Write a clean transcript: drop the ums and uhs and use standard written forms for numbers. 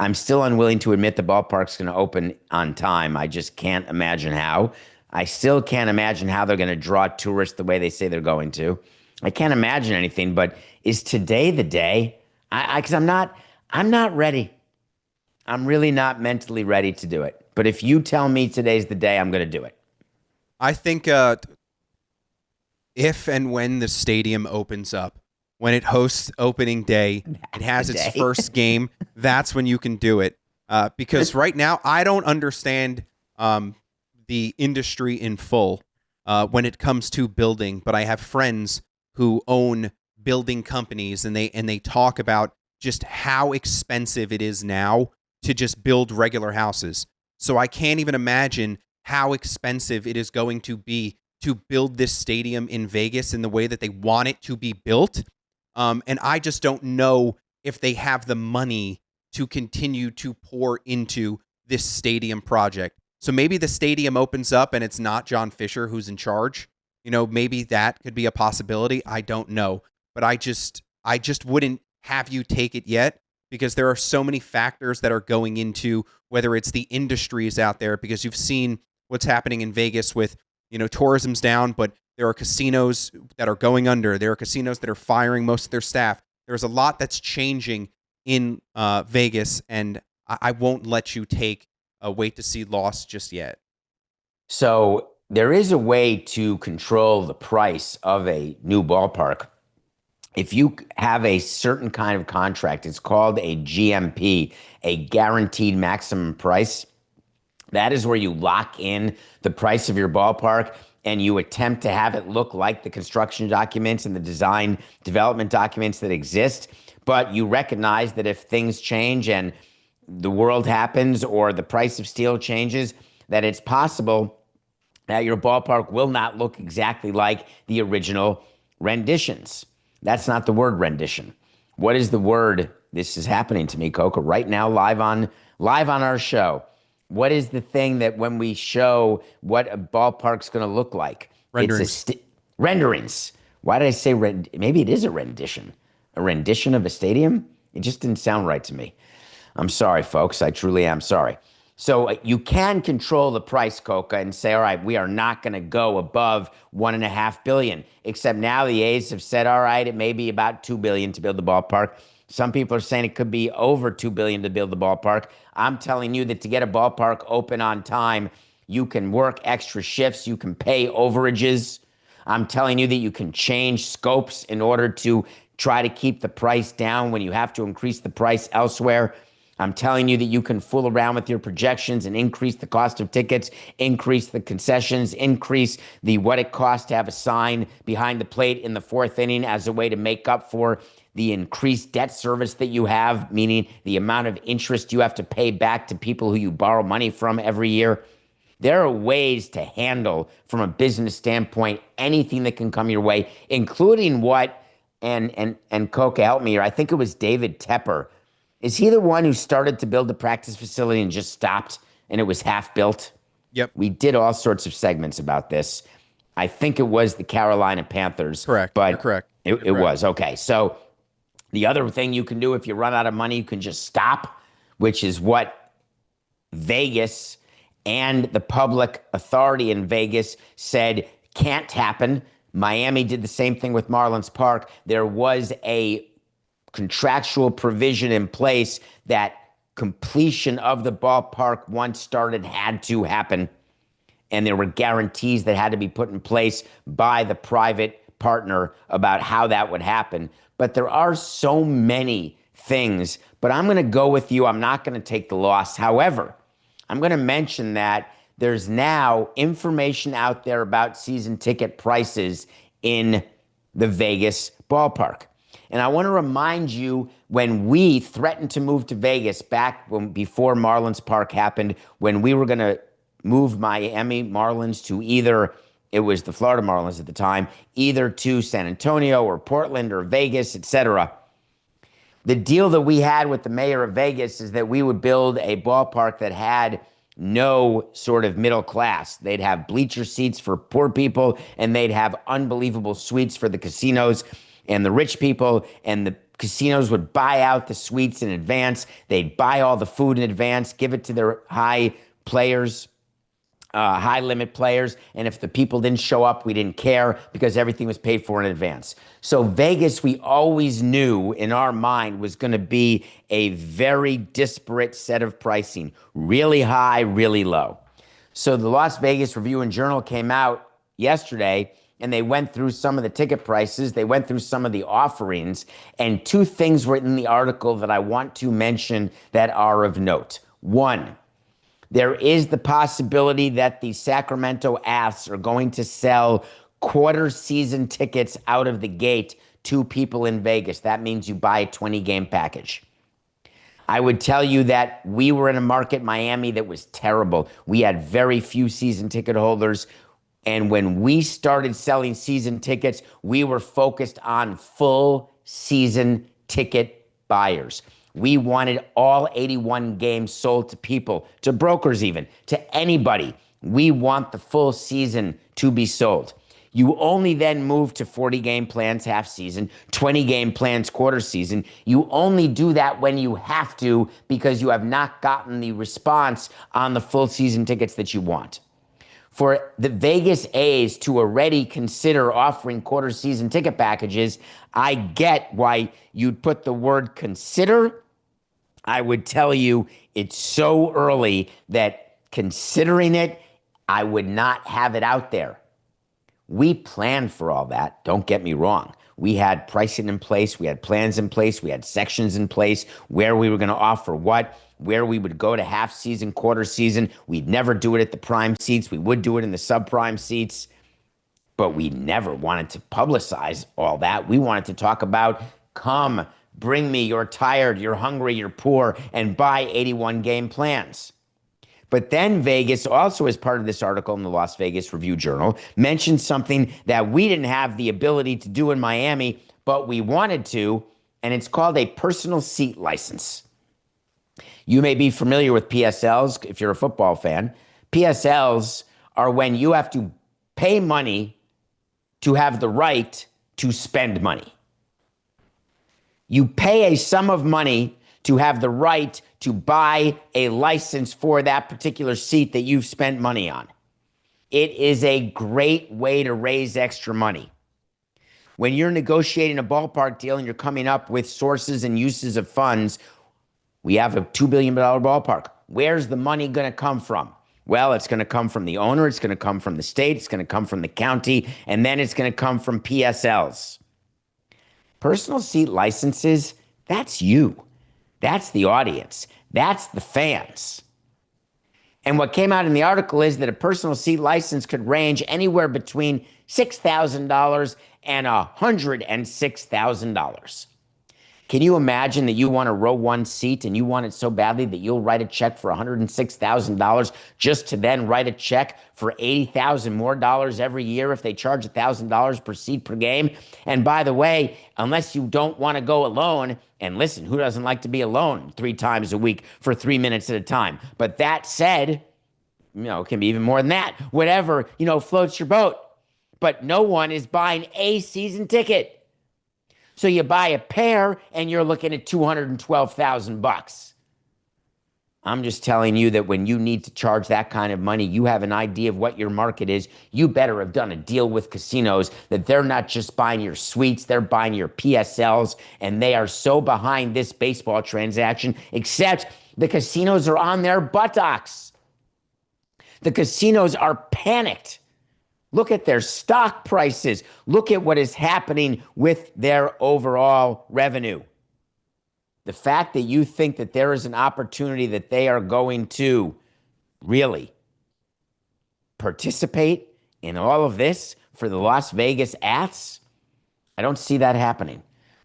I'm still unwilling to admit the ballpark's going to open on time. I just can't imagine how. I still can't imagine how they're going to draw tourists the way they say they're going to. I can't imagine anything, but is today the day? Because I'm not ready. I'm really not mentally ready to do it. But if you tell me today's the day, I'm going to do it. I think if and when the stadium opens up, when it hosts opening day, it The has its day. first game, that's when you can do it. Because right now, I don't understand the industry in full when it comes to building, but I have friends who own building companies, and they talk about just how expensive it is now to just build regular houses. So I can't even imagine how expensive it is going to be to build this stadium in Vegas in the way that they want it to be built. And I just don't know if they have the money to continue to pour into this stadium project. So maybe the stadium opens up and it's not John Fisher who's in charge. Maybe that could be a possibility. I don't know. But I just wouldn't have you take it yet, because there are so many factors that are going into whether it's the industries out there, because you've seen what's happening in Vegas with, tourism's down, but there are casinos that are going under. There are casinos that are firing most of their staff. There's a lot that's changing in Vegas, and I won't let you take a wait to see loss just yet. So there is a way to control the price of a new ballpark. If you have a certain kind of contract, it's called a GMP, a guaranteed maximum price. That is where you lock in the price of your ballpark and you attempt to have it look like the construction documents and the design development documents that exist. But you recognize that if things change and the world happens or the price of steel changes, that it's possible that your ballpark will not look exactly like the original renditions. That's not the word rendition. What is the word? This is happening to me, Coca, right now, live on our show. What is the thing that when we show what a ballpark's going to look like? It's Renderings. renderings. Why did I say maybe it is a rendition. A rendition of a stadium? It just didn't sound right to me. I'm sorry, folks. I truly am sorry. So you can control the price, Coca, and say, all right, we are not going to go above 1.5 billion. Except now the A's have said, all right, it may be about 2 billion to build the ballpark. Some people are saying it could be over 2 billion to build the ballpark. I'm telling you that to get a ballpark open on time, you can work extra shifts, you can pay overages. I'm telling you that you can change scopes in order to try to keep the price down when you have to increase the price elsewhere. I'm telling you that you can fool around with your projections and increase the cost of tickets, increase the concessions, increase the what it costs to have a sign behind the plate in the fourth inning as a way to make up for the increased debt service that you have, meaning the amount of interest you have to pay back to people who you borrow money from every year. There are ways to handle, from a business standpoint, anything that can come your way, including what, and Coca, help me here, I think it was David Tepper. Is he the one who started to build the practice facility and just stopped and it was half built? Yep. We did all sorts of segments about this. I think it was the Carolina Panthers, Correct. You're but correct. You're it correct. was. Okay. So the other thing you can do if you run out of money, you can just stop, which is what Vegas and the public authority in Vegas said can't happen. Miami did the same thing with Marlins Park. There was a contractual provision in place that completion of the ballpark once started had to happen. And there were guarantees that had to be put in place by the private partner about how that would happen. But there are so many things. But I'm going to go with you. I'm not going to take the loss. However, I'm going to mention that there's now information out there about season ticket prices in the Vegas ballpark. And I want to remind you, when we threatened to move to Vegas back before Marlins Park happened, when we were going to move Miami Marlins to either, it was the Florida Marlins at the time, either to San Antonio or Portland or Vegas, etc. The deal that we had with the mayor of Vegas is that we would build a ballpark that had no sort of middle class. They'd have bleacher seats for poor people, and they'd have unbelievable suites for the casinos and the rich people, and the Casinos would buy out the suites in advance. They'd buy all the food in advance, give it to their players, high limit players. And if the people didn't show up, we didn't care because everything was paid for in advance. So Vegas, we always knew in our mind was going to be a very disparate set of pricing, really high, really low. So the Las Vegas Review and Journal came out yesterday and they went through some of the ticket prices. They went through some of the offerings. And two things were in the article that I want to mention that are of note. One, there is the possibility that the Sacramento Aths are going to sell quarter season tickets out of the gate to people in Vegas. That means you buy a 20-game package. I would tell you that we were in a market, Miami, that was terrible. We had very few season ticket holders. And when we started selling season tickets, we were focused on full season ticket buyers. We wanted all 81 games sold to people, to brokers even, to anybody. We want the full season to be sold. You only then move to 40-game plans half season, 20-game plans quarter season. You only do that when you have to because you have not gotten the response on the full season tickets that you want. For the Vegas A's to already consider offering quarter season ticket packages, I get why you'd put the word consider. I would tell you it's so early that considering it, I would not have it out there. We planned for all that. Don't get me wrong. We had pricing in place. We had plans in place. We had sections in place where we were going to offer what, where we would go to half season, quarter season. We'd never do it at the prime seats. We would do it in the subprime seats. But we never wanted to publicize all that. We wanted to talk about, come, bring me, you're tired, you're hungry, you're poor, and buy 81 game plans. But then Vegas, also as part of this article in the Las Vegas Review Journal, mentioned something that we didn't have the ability to do in Miami, but we wanted to, and it's called a personal seat license. You may be familiar with PSLs if you're a football fan. PSLs are when you have to pay money to have the right to spend money. You pay a sum of money to have the right to buy a license for that particular seat that you've spent money on. It is a great way to raise extra money. When you're negotiating a ballpark deal and you're coming up with sources and uses of funds, we have a $2 billion ballpark. Where's the money going to come from? Well, it's going to come from the owner. It's going to come from the state. It's going to come from the county. And then it's going to come from PSLs. Personal seat licenses, that's you. That's the audience. That's the fans. And what came out in the article is that a personal seat license could range anywhere between $6,000 and $106,000. Can you imagine that you want a row one seat and you want it so badly that you'll write a check for $106,000 just to then write a check for $80,000 more every year if they charge $1,000 per seat per game? And by the way, unless you don't want to go alone, and listen, who doesn't like to be alone 3 times a week for 3 minutes at a time? But that said, it can be even more than that. Whatever, floats your boat. But no one is buying a season ticket. So you buy a pair and you're looking at $212,000. I'm just telling you that when you need to charge that kind of money, you have an idea of what your market is. You better have done a deal with casinos that they're not just buying your suites, they're buying your PSLs, and they are so behind this baseball transaction, except the casinos are on their buttocks. The casinos are panicked. Look at their stock prices. Look at what is happening with their overall revenue. The fact that you think that there is an opportunity that they are going to really participate in all of this for the Las Vegas Aths, I don't see that happening.